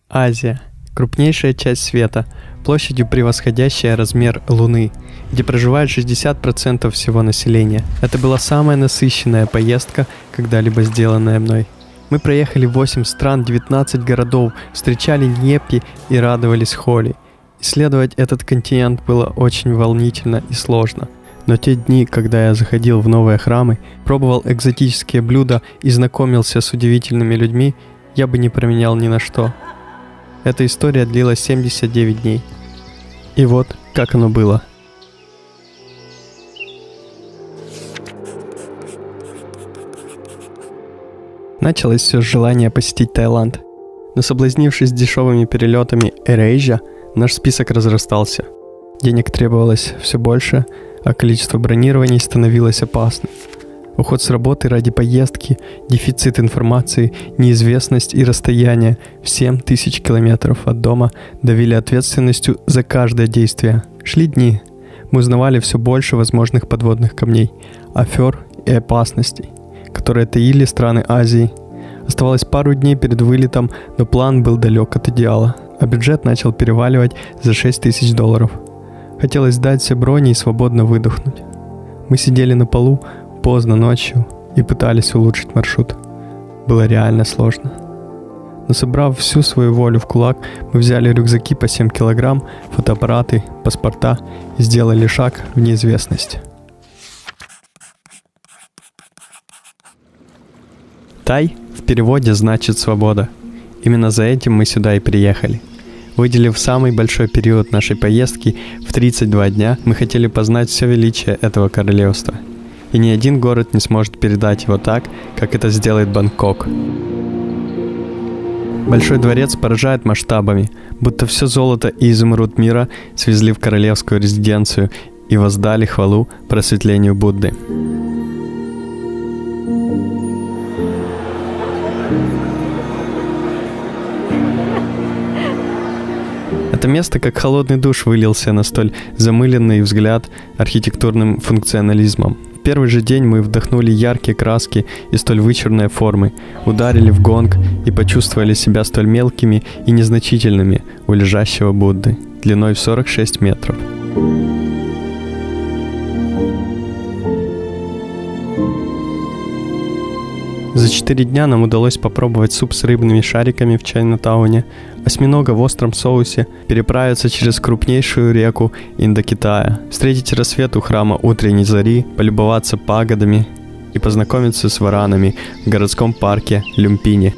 Азия – крупнейшая часть света, площадью превосходящая размер Луны, где проживает 60% всего населения. Это была самая насыщенная поездка, когда-либо сделанная мной. Мы проехали 8 стран, 19 городов, встречали Непи и радовались Холи. Исследовать этот континент было очень волнительно и сложно. Но те дни, когда я заходил в новые храмы, пробовал экзотические блюда и знакомился с удивительными людьми, я бы не променял ни на что. Эта история длилась 79 дней. И вот как оно было. Началось все с желания посетить Таиланд. Но соблазнившись дешевыми перелетами AirAsia, наш список разрастался. Денег требовалось все больше, а количество бронирований становилось опасным. Уход с работы ради поездки, дефицит информации, неизвестность и расстояние в 7000 километров от дома давили ответственностью за каждое действие. Шли дни. Мы узнавали все больше возможных подводных камней, афер и опасностей, которые таили страны Азии. Оставалось пару дней перед вылетом, но план был далек от идеала, а бюджет начал переваливать за $6000. Хотелось сдать все брони и свободно выдохнуть. Мы сидели на полу поздно ночью и пытались улучшить маршрут. Было реально сложно. Но собрав всю свою волю в кулак, мы взяли рюкзаки по 7 килограмм, фотоаппараты, паспорта и сделали шаг в неизвестность. Тай в переводе значит «свобода». Именно за этим мы сюда и приехали. Выделив самый большой период нашей поездки в 32 дня, мы хотели познать все величие этого королевства. И ни один город не сможет передать его так, как это сделает Бангкок. Большой дворец поражает масштабами, будто все золото и изумруд мира свезли в королевскую резиденцию и воздали хвалу просветлению Будды. Это место как холодный душ вылился на столь замыленный взгляд архитектурным функционализмом. В первый же день мы вдохнули яркие краски и столь вычурные формы, ударили в гонг и почувствовали себя столь мелкими и незначительными у лежащего Будды, длиной в 46 метров. За 4 дня нам удалось попробовать суп с рыбными шариками в Чайнатауне, осьминога в остром соусе, переправиться через крупнейшую реку Индокитая, встретить рассвет у храма утренней зари, полюбоваться пагодами и познакомиться с варанами в городском парке Люмпини.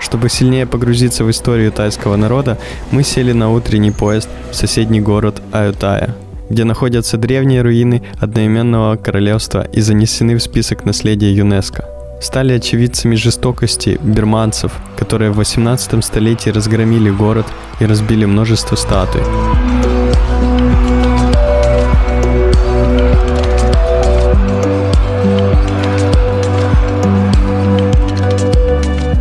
Чтобы сильнее погрузиться в историю тайского народа, мы сели на утренний поезд в соседний город Аютая, где находятся древние руины одноименного королевства и занесены в список наследия ЮНЕСКО. Стали очевидцами жестокости бирманцев, которые в 18 столетии разгромили город и разбили множество статуй.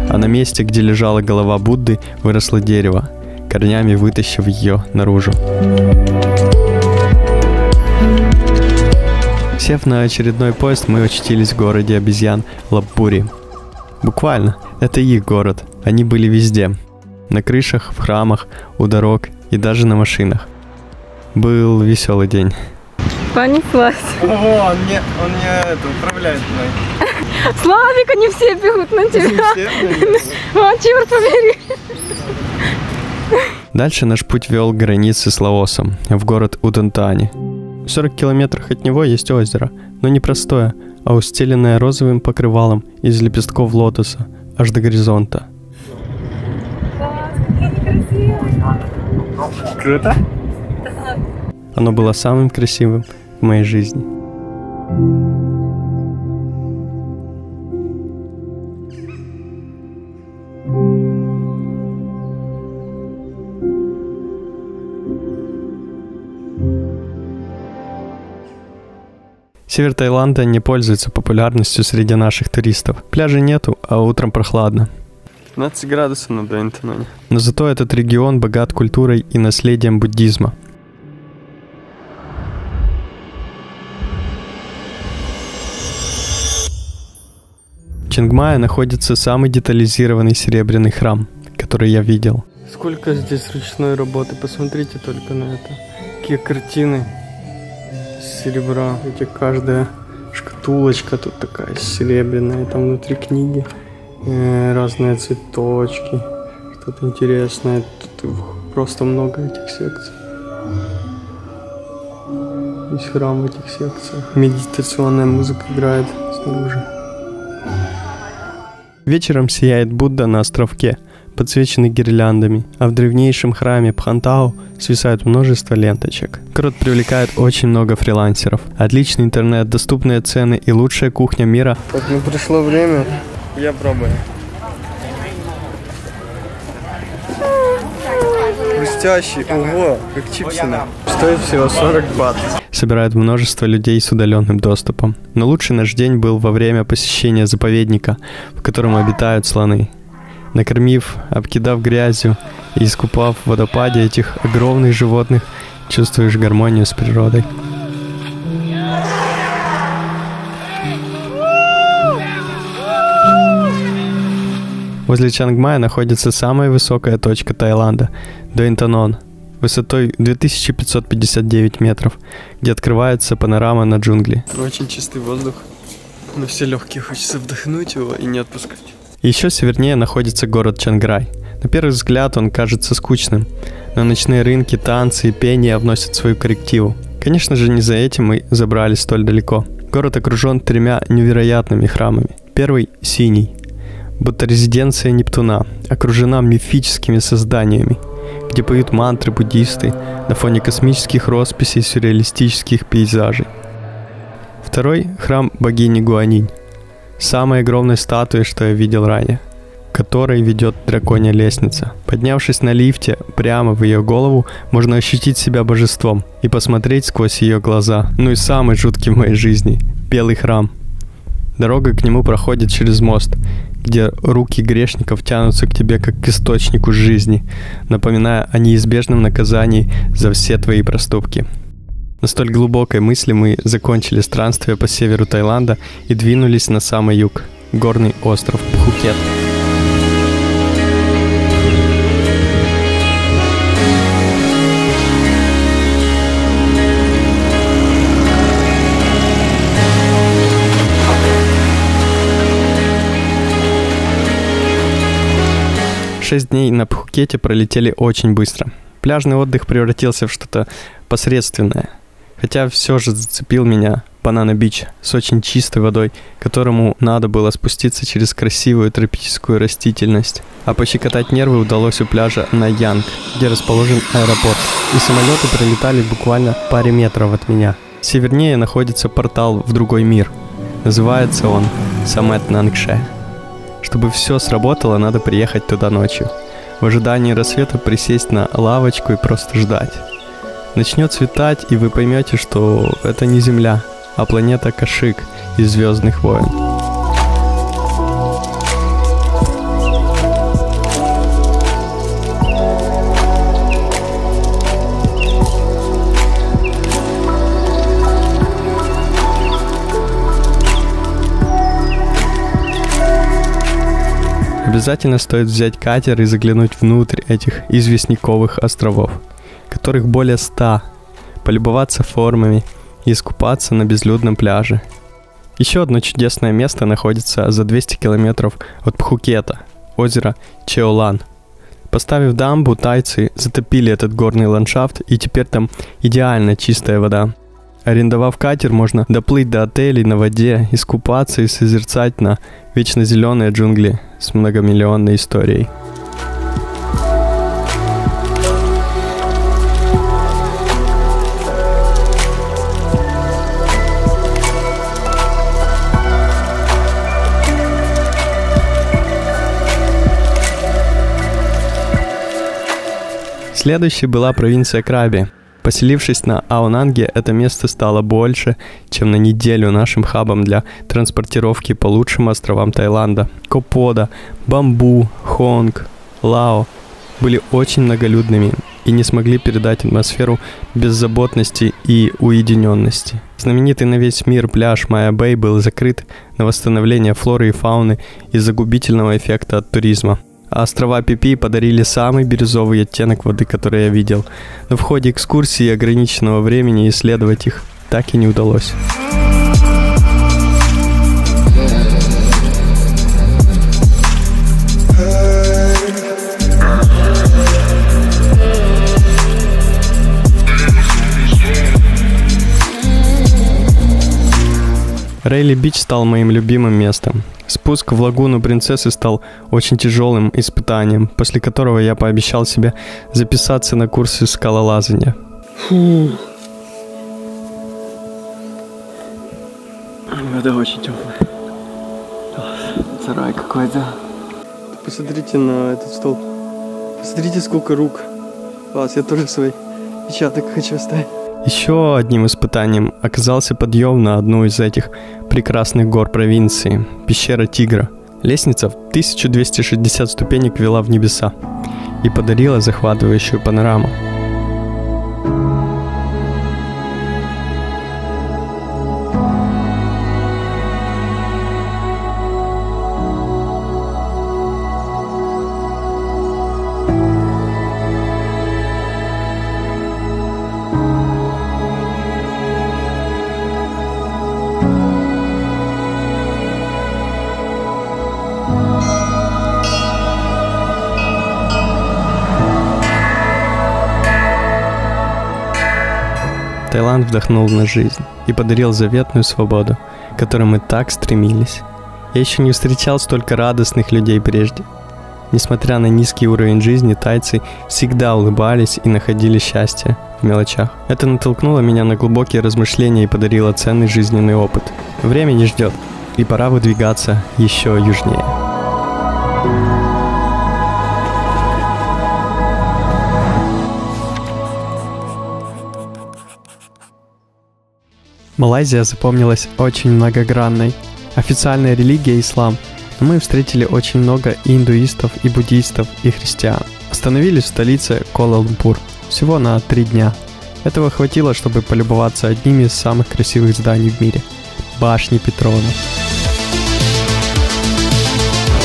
А на месте, где лежала голова Будды, выросло дерево, корнями вытащив ее наружу. Сев на очередной поезд, мы очутились в городе обезьян Лапбури. Буквально, это их город. Они были везде. На крышах, в храмах, у дорог и даже на машинах. Был веселый день. Понеслась. Ого, он мне управляет мной. Славик, они все бегут на тебя. О, черт побери. Дальше наш путь вел к границе с Лаосом, в город Удентани. В 40 километрах от него есть озеро, но не простое, а устеленное розовым покрывалом из лепестков лотоса аж до горизонта. Круто? Оно было самым красивым в моей жизни. Север Таиланда не пользуется популярностью среди наших туристов. Пляжей нету, а утром прохладно. 15 градусов на Доинтононе. Но зато этот регион богат культурой и наследием буддизма. В Чангмае находится самый детализированный серебряный храм, который я видел. Сколько здесь ручной работы, посмотрите только на это. Какие картины с серебра. Видите, каждая шкатулочка тут такая серебряная, там внутри книги разные цветочки, что-то интересное. Тут просто много этих секций. Весь храм в этих секциях. Медитационная музыка играет снаружи. Вечером сияет Будда на островке, подсвеченный гирляндами, а в древнейшем храме Пхантау свисает множество ленточек. Город привлекает очень много фрилансеров. Отличный интернет, доступные цены и лучшая кухня мира. Так, ну пришло время, я пробую. Хрустящий, ого, как чипсина. Стоит всего 40 бат. Собирает множество людей с удаленным доступом. Но лучший наш день был во время посещения заповедника, в котором обитают слоны. Накормив, обкидав грязью и искупав в водопаде этих огромных животных, чувствуешь гармонию с природой. Возле Чангмая находится самая высокая точка Таиланда – Доинтонон, высотой 2559 метров, где открывается панорама на джунгли. Очень чистый воздух, но все легкие, хочется вдохнуть его и не отпускать. Еще севернее находится город Чанграй. На первый взгляд он кажется скучным, но ночные рынки, танцы и пение вносят свою коррективу. Конечно же, не за этим мы забрались столь далеко. Город окружен 3 невероятными храмами. Первый – синий, будто резиденция Нептуна, окружена мифическими созданиями, где поют мантры буддисты на фоне космических росписей сюрреалистических пейзажей. Второй – храм богини Гуанинь, самой огромной статуи, что я видел ранее, к которой ведет драконья лестница. Поднявшись на лифте прямо в ее голову, можно ощутить себя божеством и посмотреть сквозь ее глаза. Ну и самый жуткий в моей жизни – белый храм. Дорога к нему проходит через мост, где руки грешников тянутся к тебе как к источнику жизни, напоминая о неизбежном наказании за все твои проступки. На столь глубокой мысли мы закончили странствие по северу Таиланда и двинулись на самый юг – горный остров Пхукет. Шесть дней на Пхукете пролетели очень быстро. Пляжный отдых превратился в что-то посредственное. Хотя все же зацепил меня Банана-Бич с очень чистой водой, которому надо было спуститься через красивую тропическую растительность. А пощекотать нервы удалось у пляжа Найянг, где расположен аэропорт. И самолеты прилетали буквально в паре метров от меня. Севернее находится портал в другой мир. Называется он Самет Нангше. Чтобы все сработало, надо приехать туда ночью. В ожидании рассвета присесть на лавочку и просто ждать. Начнет светать, и вы поймете, что это не Земля, а планета Кашик из «Звездных войн». Обязательно стоит взять катер и заглянуть внутрь этих известняковых островов, которых более 100, полюбоваться формами и искупаться на безлюдном пляже. Еще одно чудесное место находится за 200 километров от Пхукета – озеро Чеолан. Поставив дамбу, тайцы затопили этот горный ландшафт, и теперь там идеально чистая вода. Арендовав катер, можно доплыть до отелей на воде, искупаться и созерцать на вечно зеленые джунгли с многомиллионной историей. Следующей была провинция Краби. Поселившись на Аонанге, это место стало больше, чем на неделю нашим хабом для транспортировки по лучшим островам Таиланда. Копода, Бамбу, Хонг, Лао были очень многолюдными и не смогли передать атмосферу беззаботности и уединенности. Знаменитый на весь мир пляж Майя-Бэй был закрыт на восстановление флоры и фауны из-за губительного эффекта от туризма. А острова Пи Пи подарили самый бирюзовый оттенок воды, который я видел. Но в ходе экскурсии и ограниченного времени исследовать их так и не удалось. Рейли-Бич стал моим любимым местом. Спуск в лагуну Принцессы стал очень тяжелым испытанием, после которого я пообещал себе записаться на курсы скалолазания. Вода очень теплая. Это рай какой-то. Посмотрите на этот столб. Посмотрите, сколько рук. Класс, я тоже свой отпечаток хочу оставить. Еще одним испытанием оказался подъем на одну из этих прекрасных гор провинции – пещера Тигра. Лестница в 1260 ступенек вела в небеса и подарила захватывающую панораму. Таиланд вдохнул на жизнь и подарил заветную свободу, к которой мы так стремились. Я еще не встречал столько радостных людей прежде. Несмотря на низкий уровень жизни, тайцы всегда улыбались и находили счастье в мелочах. Это натолкнуло меня на глубокие размышления и подарило ценный жизненный опыт. Время не ждет, и пора выдвигаться еще южнее. Малайзия запомнилась очень многогранной. Официальная религия – ислам, но мы встретили очень много и индуистов, и буддистов, и христиан. Остановились в столице Куала-Лумпур всего на 3 дня. Этого хватило, чтобы полюбоваться одними из самых красивых зданий в мире – башни Петрона.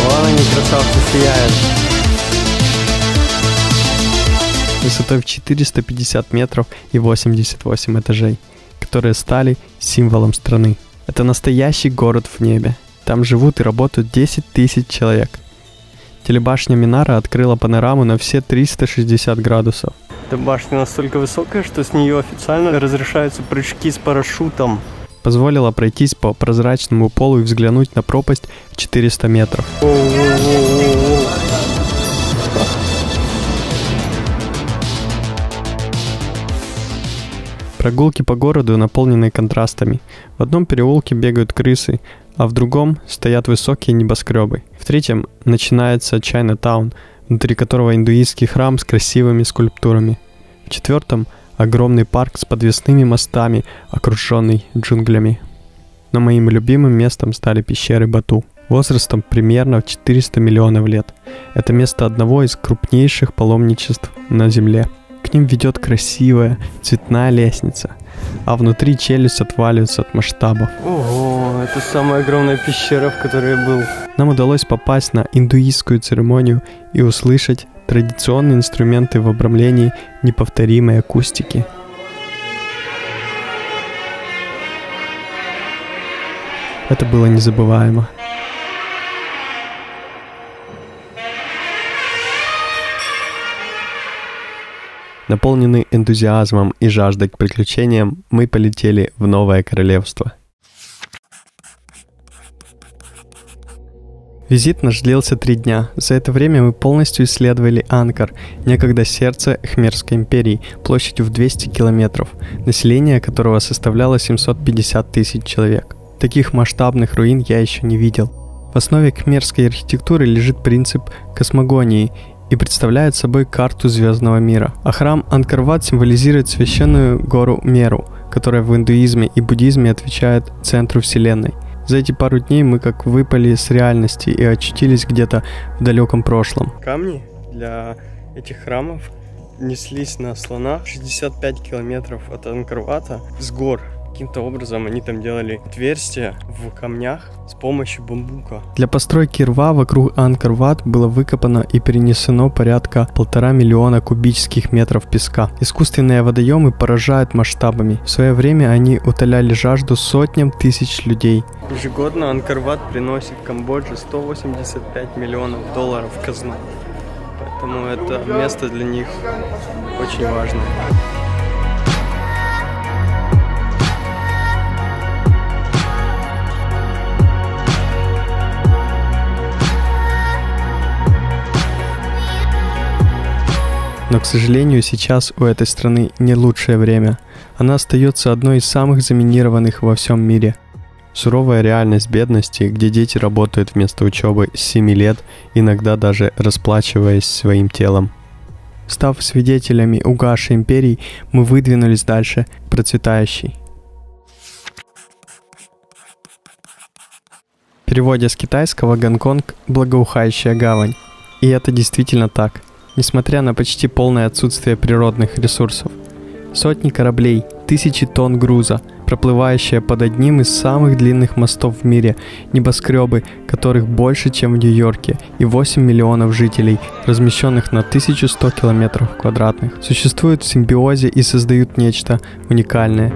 Вон они, красавцы, сияют. Высотой в 450 метров и 88 этажей, которые стали символом страны. Это настоящий город в небе. Там живут и работают 10 тысяч человек. Телебашня Минара открыла панораму на все 360 градусов. Эта башня настолько высокая, что с нее официально разрешаются прыжки с парашютом. Позволила пройтись по прозрачному полу и взглянуть на пропасть в 400 метров. Прогулки по городу наполнены контрастами. В одном переулке бегают крысы, а в другом стоят высокие небоскребы. В третьем начинается Чайна-таун, внутри которого индуистский храм с красивыми скульптурами. В четвертом огромный парк с подвесными мостами, окруженный джунглями. Но моим любимым местом стали пещеры Бату, возрастом примерно в 400 миллионов лет. Это место одного из крупнейших паломничеств на Земле. К ним ведет красивая цветная лестница, а внутри челюсть отваливается от масштабов. Ого, это самая огромная пещера, в которой я был. Нам удалось попасть на индуистскую церемонию и услышать традиционные инструменты в обрамлении неповторимой акустики. Это было незабываемо. Наполненный энтузиазмом и жаждой к приключениям, мы полетели в Новое Королевство. Визит наш длился 3 дня. За это время мы полностью исследовали Анкор, некогда сердце Хмерской империи, площадью в 200 километров, население которого составляло 750 тысяч человек. Таких масштабных руин я еще не видел. В основе кхмерской архитектуры лежит принцип космогонии, и представляет собой карту звездного мира. А храм Ангкор-Ват символизирует священную гору Меру, которая в индуизме и буддизме отвечает центру Вселенной. За эти пару дней мы как выпали с реальности и очутились где-то в далеком прошлом. Камни для этих храмов неслись на слонах 65 километров от Ангкор-Вата с гор. Каким-то образом они там делали отверстия в камнях с помощью бамбука. Для постройки рва вокруг Ангкор-Ват было выкопано и перенесено порядка 1,5 миллиона кубических метров песка. Искусственные водоемы поражают масштабами. В свое время они утоляли жажду сотням тысяч людей. Ежегодно Ангкор-Ват приносит Камбодже $185 миллионов в казну. Поэтому это место для них очень важное. Но, к сожалению, сейчас у этой страны не лучшее время. Она остается одной из самых заминированных во всем мире. Суровая реальность бедности, где дети работают вместо учебы с 7 лет, иногда даже расплачиваясь своим телом. Став свидетелями угасшей империи, мы выдвинулись дальше к процветающей. В переводе с китайского Гонконг – благоухающая гавань. И это действительно так. Несмотря на почти полное отсутствие природных ресурсов. Сотни кораблей, тысячи тонн груза, проплывающие под одним из самых длинных мостов в мире, небоскребы, которых больше, чем в Нью-Йорке, и 8 миллионов жителей, размещенных на 1100 километров квадратных, существуют в симбиозе и создают нечто уникальное.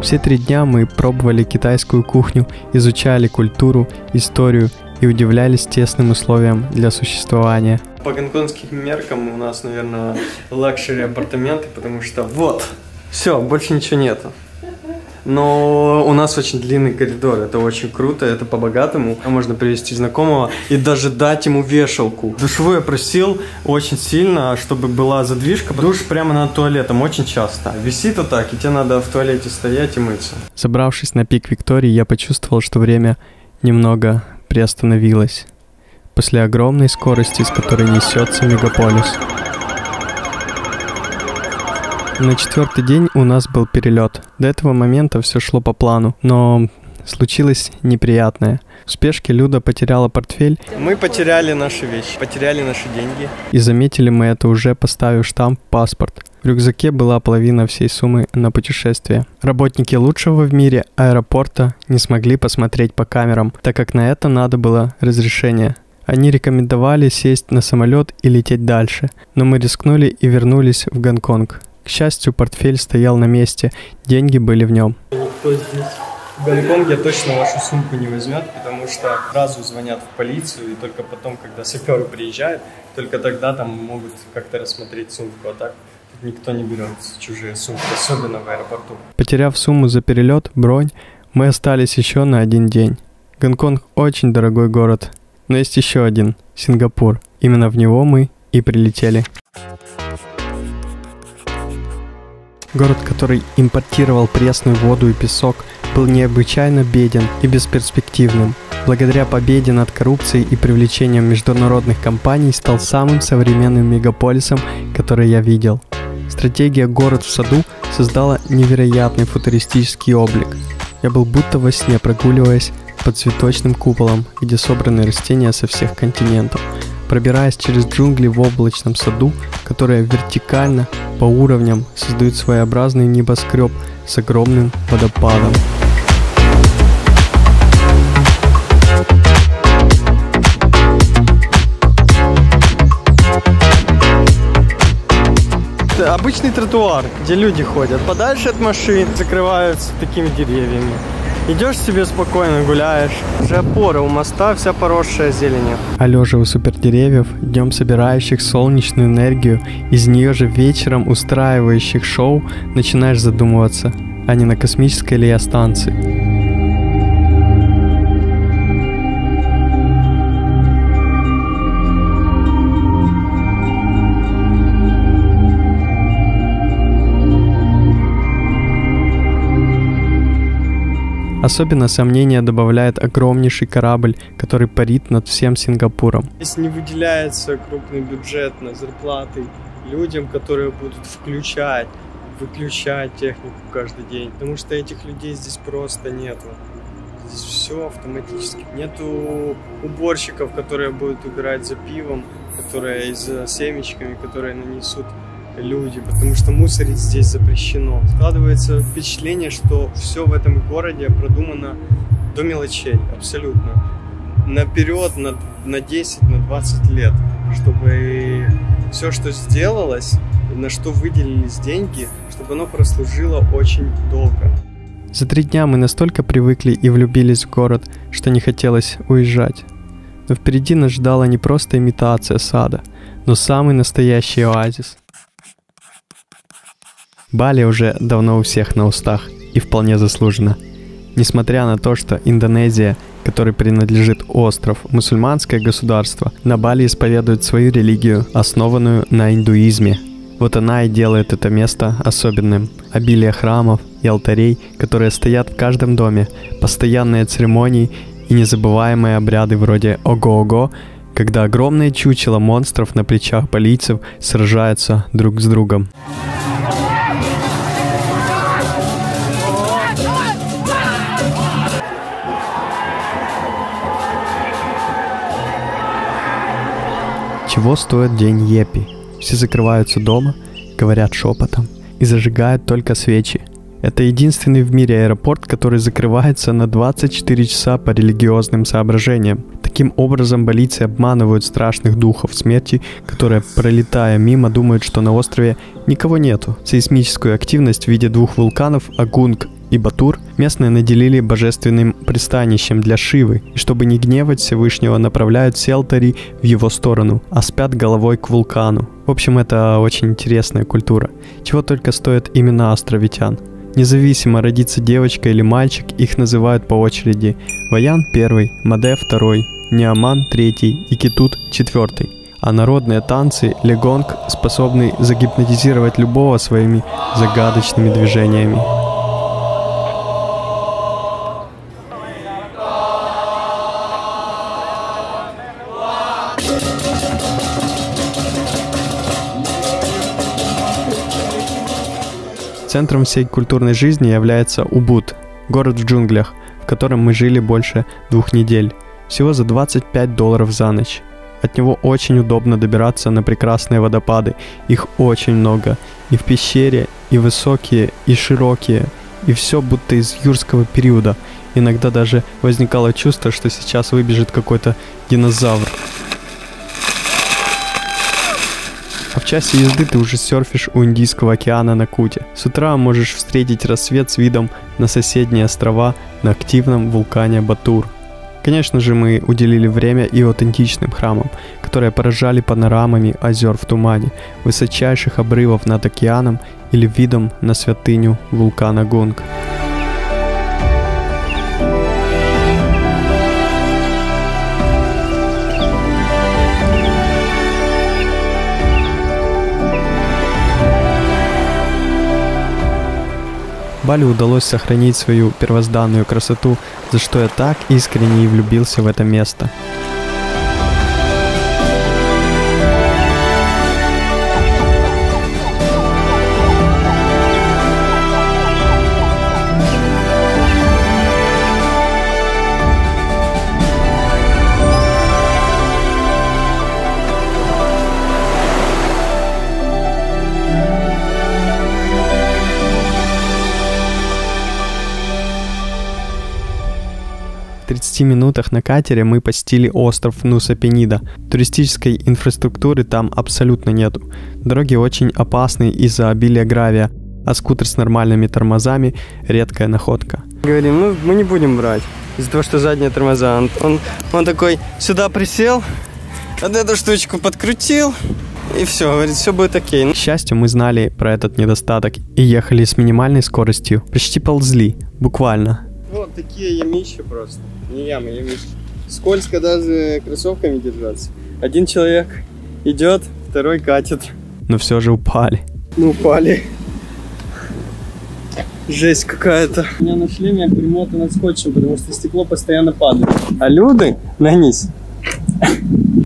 Все 3 дня мы пробовали китайскую кухню, изучали культуру, историю и удивлялись тесным условиям для существования. По гонконгским меркам у нас, наверное, лакшери апартаменты, потому что вот, все, больше ничего нету. Но у нас очень длинный коридор, это очень круто, это по-богатому. Можно привести знакомого и даже дать ему вешалку. Душевую я просил очень сильно, чтобы была задвижка. Душ прямо над туалетом очень часто. Висит вот так, и тебе надо в туалете стоять и мыться. Забравшись на пик Виктории, я почувствовал, что время немного приостановилось. После огромной скорости, с которой несется мегаполис. На 4-й день у нас был перелет. До этого момента все шло по плану, но случилось неприятное. В спешке Люда потеряла портфель. Мы потеряли наши вещи, потеряли наши деньги. И заметили мы это уже, поставив штамп «Паспорт». В рюкзаке была половина всей суммы на путешествие. Работники лучшего в мире аэропорта не смогли посмотреть по камерам, так как на это надо было разрешение. Они рекомендовали сесть на самолет и лететь дальше, но мы рискнули и вернулись в Гонконг. К счастью, портфель стоял на месте, деньги были в нем. Никто здесь в Гонконге точно вашу сумку не возьмет, потому что сразу звонят в полицию, и только потом, когда саперы приезжают, только тогда там могут как-то рассмотреть сумку, а так никто не берет чужие сумки, особенно в аэропорту. Потеряв сумму за перелет, бронь, мы остались еще на 1 день. Гонконг очень дорогой город, но есть еще один – Сингапур. Именно в него мы и прилетели. Город, который импортировал пресную воду и песок, был необычайно беден и бесперспективным. Благодаря победе над коррупцией и привлечением международных компаний стал самым современным мегаполисом, который я видел. Стратегия «Город в саду» создала невероятный футуристический облик. Я был будто во сне, прогуливаясь под цветочным куполом, где собраны растения со всех континентов, пробираясь через джунгли в облачном саду, которые вертикально по уровням создают своеобразный небоскреб с огромным водопадом. Это обычный тротуар, где люди ходят. Подальше от машин закрываются такими деревьями. Идешь себе спокойно, гуляешь. Уже опора у моста вся поросшая зеленью. А лежа у супердеревьев, днем собирающих солнечную энергию, из нее же вечером устраивающих шоу, начинаешь задумываться, а не на космической ли станции. Особенно сомнения добавляет огромнейший корабль, который парит над всем Сингапуром. Здесь не выделяется крупный бюджет на зарплаты людям, которые будут включать, выключать технику каждый день. Потому что этих людей здесь просто нету. Здесь все автоматически. Нету уборщиков, которые будут убирать за пивом, которые и за семечками, которые нанесут люди, потому что мусорить здесь запрещено. Складывается впечатление, что все в этом городе продумано до мелочей, абсолютно. Наперед, на 10, на 20 лет, чтобы все, что сделалось, на что выделились деньги, чтобы оно прослужило очень долго. За 3 дня мы настолько привыкли и влюбились в город, что не хотелось уезжать. Но впереди нас ждала не просто имитация сада, но самый настоящий оазис. Бали уже давно у всех на устах, и вполне заслуженно. Несмотря на то, что Индонезия, которой принадлежит остров, мусульманское государство, на Бали исповедует свою религию, основанную на индуизме. Вот она и делает это место особенным. Обилие храмов и алтарей, которые стоят в каждом доме, постоянные церемонии и незабываемые обряды вроде ого-ого, когда огромные чучела монстров на плечах балийцев сражаются друг с другом. Чего стоит день Йепи? Все закрываются дома, говорят шепотом и зажигают только свечи. Это единственный в мире аэропорт, который закрывается на 24 часа по религиозным соображениям. Таким образом, балийцы обманывают страшных духов смерти, которые, пролетая мимо, думают, что на острове никого нету. Сейсмическую активность в виде 2 вулканов Агунг и Батур местные наделили божественным пристанищем для Шивы, и чтобы не гневать Всевышнего, направляют все алтари в его сторону, а спят головой к вулкану. В общем, это очень интересная культура. Чего только стоят имена островитян. Независимо, родится девочка или мальчик, их называют по очереди. Ваян 1, Маде 2, Ниаман 3 и Китут 4. А народные танцы легонг способны загипнотизировать любого своими загадочными движениями. Центром всей культурной жизни является Убуд, город в джунглях, в котором мы жили больше 2 недель, всего за $25 за ночь. От него очень удобно добираться на прекрасные водопады, их очень много, и в пещере, и высокие, и широкие, и все будто из юрского периода. Иногда даже возникало чувство, что сейчас выбежит какой-то динозавр. А в часе езды ты уже серфишь у Индийского океана на Куте. С утра можешь встретить рассвет с видом на соседние острова на активном вулкане Батур. Конечно же, мы уделили время и аутентичным храмам, которые поражали панорамами озер в тумане, высочайших обрывов над океаном или видом на святыню вулкана Гунг. Бали удалось сохранить свою первозданную красоту, за что я так искренне и влюбился в это место. В 30 минутах на катере мы посетили остров Нуса Пенида. Туристической инфраструктуры там абсолютно нету. Дороги очень опасны из-за обилия гравия, а скутер с нормальными тормозами – редкая находка. Говорим, ну мы не будем брать, из-за того, что задние тормоза. Он такой сюда присел, вот эту штучку подкрутил, И все, говорит, все будет окей. К счастью, мы знали про этот недостаток и ехали с минимальной скоростью. Почти ползли, буквально. Вот такие ямища просто. Не ямы, ямища. Скользко даже кроссовками держаться. Один человек идет, второй катит. Но все же упали. Ну, упали. Жесть какая-то. У меня на шлеме примотано скотчем, потому что стекло постоянно падает. А люди на низ.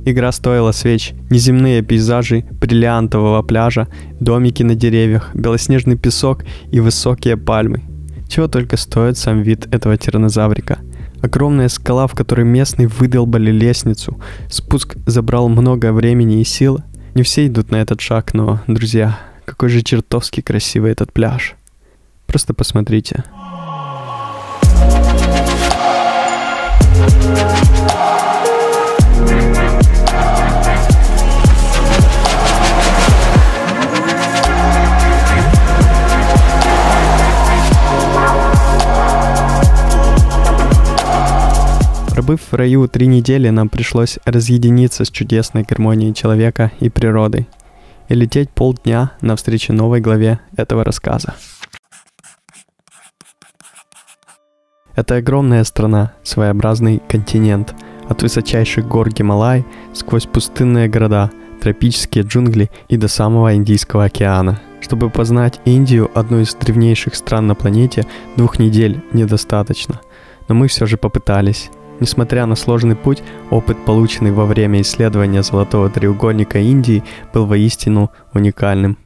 Игра стоила свеч. Неземные пейзажи бриллиантового пляжа, домики на деревьях, белоснежный песок и высокие пальмы. Чего только стоит сам вид этого тираннозаврика. Огромная скала, в которой местные выдолбали лестницу. Спуск забрал много времени и сил. Не все идут на этот шаг, но, друзья, какой же чертовски красивый этот пляж. Просто посмотрите. Пробыв в раю 3 недели, нам пришлось разъединиться с чудесной гармонией человека и природы и лететь полдня навстречу новой главе этого рассказа. Это огромная страна, своеобразный континент, от высочайших гор Гималай сквозь пустынные города, тропические джунгли и до самого Индийского океана. Чтобы познать Индию, одну из древнейших стран на планете, 2 недель недостаточно. Но мы все же попытались. Несмотря на сложный путь, опыт, полученный во время исследования Золотого треугольника Индии, был воистину уникальным.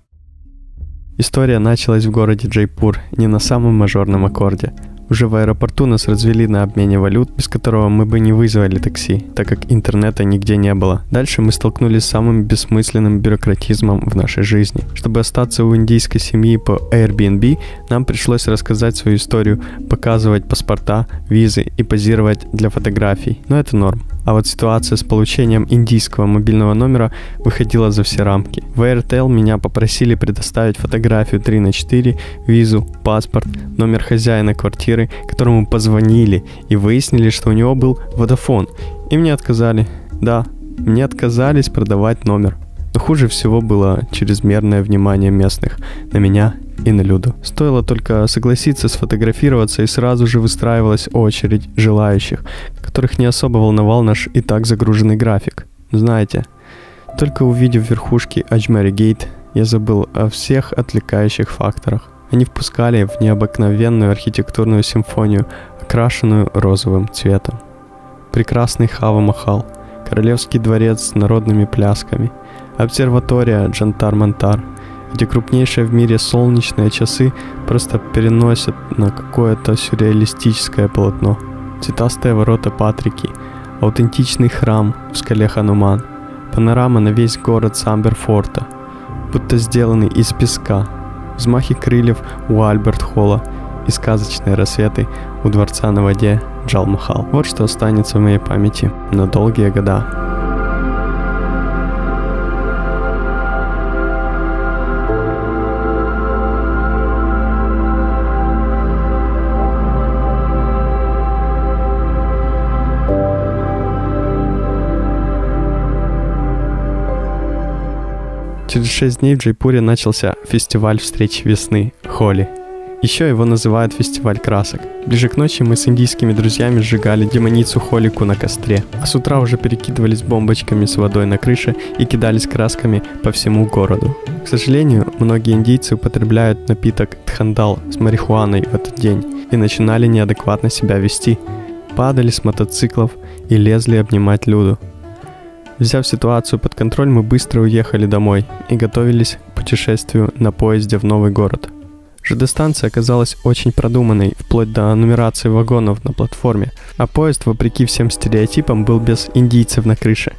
История началась в городе Джайпур, не на самом мажорном аккорде. Уже в аэропорту нас развели на обмене валют, без которого мы бы не вызвали такси, так как интернета нигде не было. Дальше мы столкнулись с самым бессмысленным бюрократизмом в нашей жизни. Чтобы остаться у индийской семьи по Airbnb, нам пришлось рассказать свою историю, показывать паспорта, визы и позировать для фотографий. Но это норм. А вот ситуация с получением индийского мобильного номера выходила за все рамки. В Airtel меня попросили предоставить фотографию 3х4, визу, паспорт, номер хозяина квартиры, которому позвонили и выяснили, что у него был Vodafone. И мне отказали. Да, мне отказались продавать номер. Но хуже всего было чрезмерное внимание местных на меня и на Люду. Стоило только согласиться сфотографироваться, и сразу же выстраивалась очередь желающих, которых не особо волновал наш и так загруженный график. Знаете, только увидев верхушки Аджмери Гейт, я забыл о всех отвлекающих факторах. Они впускали в необыкновенную архитектурную симфонию, окрашенную розовым цветом. Прекрасный Хава-Махал, королевский дворец с народными плясками, обсерватория Джантар-Мантар, где крупнейшие в мире солнечные часы просто переносят на какое-то сюрреалистическое полотно. Цветастые ворота Патрики, аутентичный храм в скале Хануман, панорама на весь город Самберфорта, будто сделанный из песка, взмахи крыльев у Альберт-Холла и сказочные рассветы у дворца на воде Джал-Махал. Вот что останется в моей памяти на долгие года. Через 6 дней в Джайпуре начался фестиваль встреч весны – Холи. Еще его называют фестиваль красок. Ближе к ночи мы с индийскими друзьями сжигали демоницу Холику на костре, а с утра уже перекидывались бомбочками с водой на крыше и кидались красками по всему городу. К сожалению, многие индийцы употребляют напиток тхандал с марихуаной в этот день и начинали неадекватно себя вести. Падали с мотоциклов и лезли обнимать Люду. Взяв ситуацию под контроль, мы быстро уехали домой и готовились к путешествию на поезде в новый город. ЖД-станция оказалась очень продуманной, вплоть до нумерации вагонов на платформе, а поезд, вопреки всем стереотипам, был без индийцев на крыше.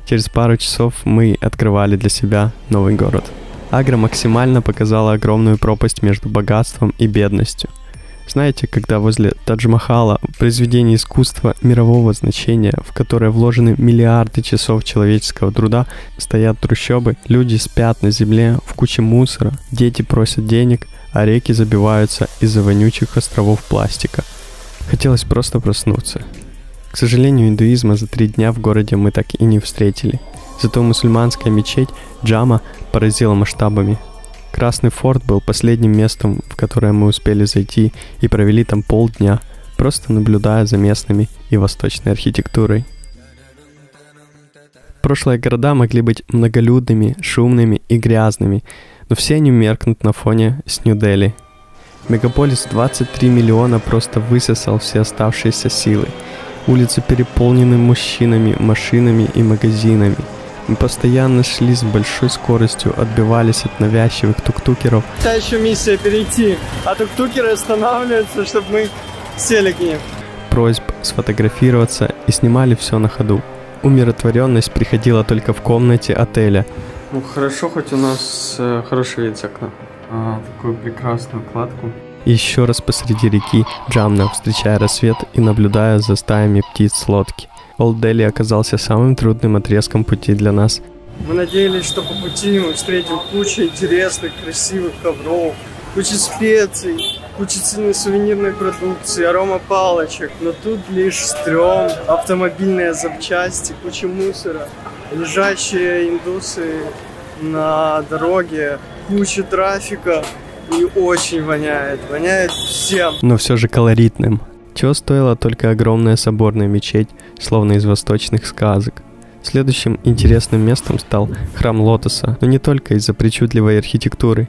Через пару часов мы открывали для себя новый город. Агра максимально показала огромную пропасть между богатством и бедностью. Знаете, когда возле Тадж-Махала, произведения искусства мирового значения, в которое вложены миллиарды часов человеческого труда, стоят трущобы, люди спят на земле в куче мусора, дети просят денег, а реки забиваются из-за вонючих островов пластика. Хотелось просто проснуться. К сожалению, индуизма за 3 дня в городе мы так и не встретили. Зато мусульманская мечеть Джама поразила масштабами. Красный форт был последним местом, в которое мы успели зайти, и провели там полдня, просто наблюдая за местными и восточной архитектурой. Прошлые города могли быть многолюдными, шумными и грязными, но все они меркнут на фоне с Нью-Дели. Мегаполис 23 миллиона просто высосал все оставшиеся силы. Улицы переполнены мужчинами, машинами и магазинами. Мы постоянно шли с большой скоростью, отбивались от навязчивых тук-тукеров. Та еще миссия перейти, а тук-тукеры останавливаются, чтобы мы сели к ним. Просьб сфотографироваться и снимали все на ходу. Умиротворенность приходила только в комнате отеля. Ну хорошо, хоть у нас хороший вид с окна. Такую прекрасную кладку. Еще раз посреди реки Джамна, встречая рассвет и наблюдая за стаями птиц с лодки. Олд Дели оказался самым трудным отрезком пути для нас. Мы надеялись, что по пути мы встретим кучу интересных, красивых ковров, кучу специй, кучу ценной сувенирной продукции, арома палочек. Но тут лишь стрём, автомобильные запчасти, куча мусора, лежащие индусы на дороге, куча трафика и очень воняет. Воняет всем. Но все же колоритным. Чего стоила только огромная соборная мечеть, словно из восточных сказок. Следующим интересным местом стал храм Лотоса, но не только из-за причудливой архитектуры.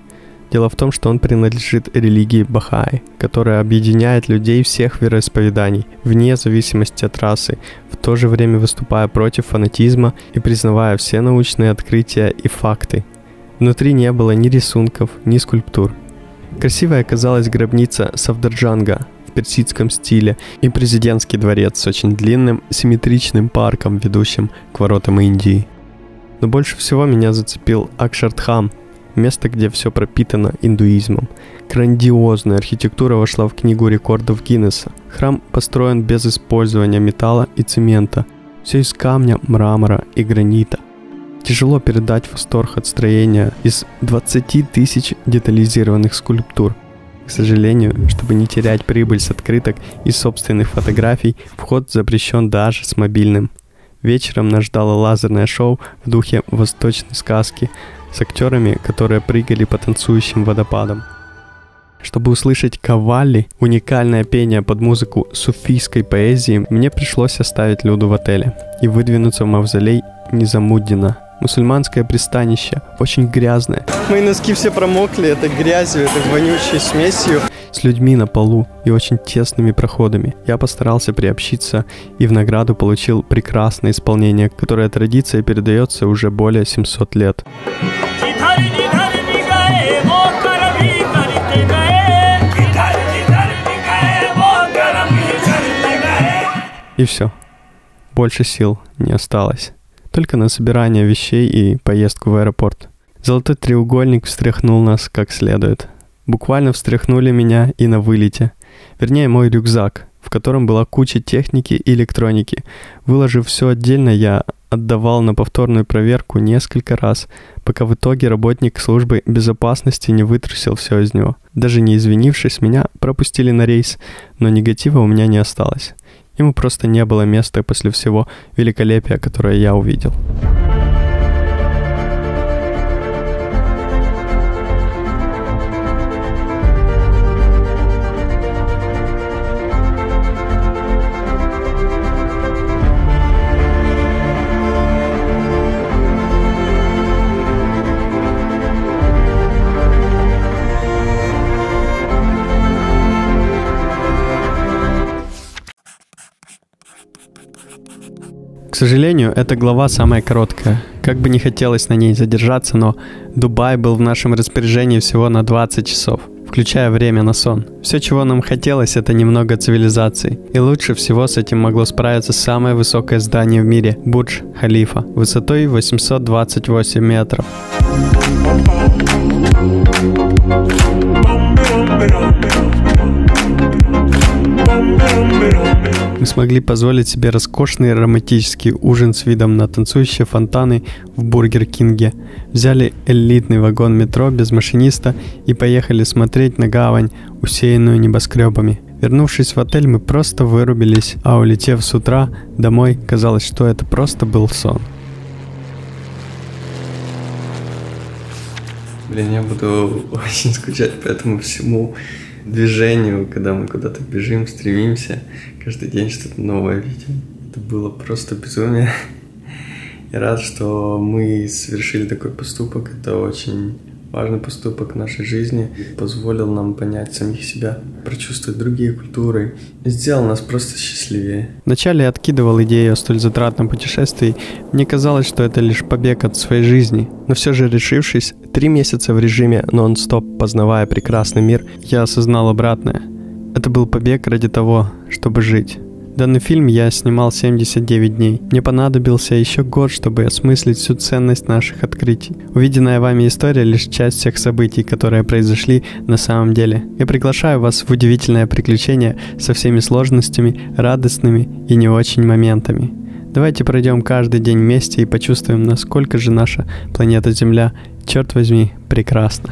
Дело в том, что он принадлежит религии Бахаи, которая объединяет людей всех вероисповеданий, вне зависимости от расы, в то же время выступая против фанатизма и признавая все научные открытия и факты. Внутри не было ни рисунков, ни скульптур. Красивой оказалась гробница Сафдарджанга в персидском стиле и президентский дворец с очень длинным симметричным парком, ведущим к воротам Индии. Но больше всего меня зацепил Акшардхам, место, где все пропитано индуизмом. Грандиозная архитектура вошла в книгу рекордов Гиннесса. Храм построен без использования металла и цемента. Все из камня, мрамора и гранита. Тяжело передать восторг от строения из 20 тысяч детализированных скульптур. К сожалению, чтобы не терять прибыль с открыток и собственных фотографий, вход запрещен даже с мобильным. Вечером нас ждало лазерное шоу в духе восточной сказки с актерами, которые прыгали по танцующим водопадам. Чтобы услышать кавалли, уникальное пение под музыку суфийской поэзии, мне пришлось оставить Люду в отеле и выдвинуться в мавзолей Низамуддина. Мусульманское пристанище, очень грязное. Мои носки все промокли этой грязью, этой вонючей смесью. С людьми на полу и очень тесными проходами. Я постарался приобщиться и в награду получил прекрасное исполнение, которое традиция передается уже более 700 лет. И все. Больше сил не осталось. Только на собирание вещей и поездку в аэропорт. Золотой треугольник встряхнул нас как следует. Буквально встряхнули меня и на вылете. Вернее, мой рюкзак, в котором была куча техники и электроники. Выложив все отдельно, я отдавал на повторную проверку несколько раз, пока в итоге работник службы безопасности не вытрусил все из него. Даже не извинившись, меня пропустили на рейс, но негатива у меня не осталось. Ему просто не было места после всего великолепия, которое я увидел. К сожалению, эта глава самая короткая. Как бы не хотелось на ней задержаться, но Дубай был в нашем распоряжении всего на 20 часов, включая время на сон. Все, чего нам хотелось, это немного цивилизации. И лучше всего с этим могло справиться самое высокое здание в мире – Бурдж Халифа, высотой 828 метров. Мы смогли позволить себе роскошный романтический ужин с видом на танцующие фонтаны в Бургер Кинге. Взяли элитный вагон метро без машиниста и поехали смотреть на гавань, усеянную небоскребами. Вернувшись в отель, мы просто вырубились, а улетев с утра домой, казалось, что это просто был сон. Блин, я буду очень скучать по этому всему движению, когда мы куда-то бежим, стремимся, каждый день что-то новое видим. Это было просто безумие. Я рад, что мы совершили такой поступок. Это очень важный поступок в нашей жизни. Позволил нам понять самих себя, прочувствовать другие культуры. И сделал нас просто счастливее. Вначале я откидывал идею о столь затратном путешествии. Мне казалось, что это лишь побег от своей жизни. Но все же, решившись, 3 месяца в режиме нон-стоп, познавая прекрасный мир, я осознал обратное. Это был побег ради того, чтобы жить. Данный фильм я снимал 79 дней. Мне понадобился еще год, чтобы осмыслить всю ценность наших открытий. Увиденная вами история — лишь часть всех событий, которые произошли на самом деле. Я приглашаю вас в удивительное приключение со всеми сложностями, радостными и не очень моментами. Давайте пройдем каждый день вместе и почувствуем, насколько же наша планета Земля, черт возьми, прекрасна.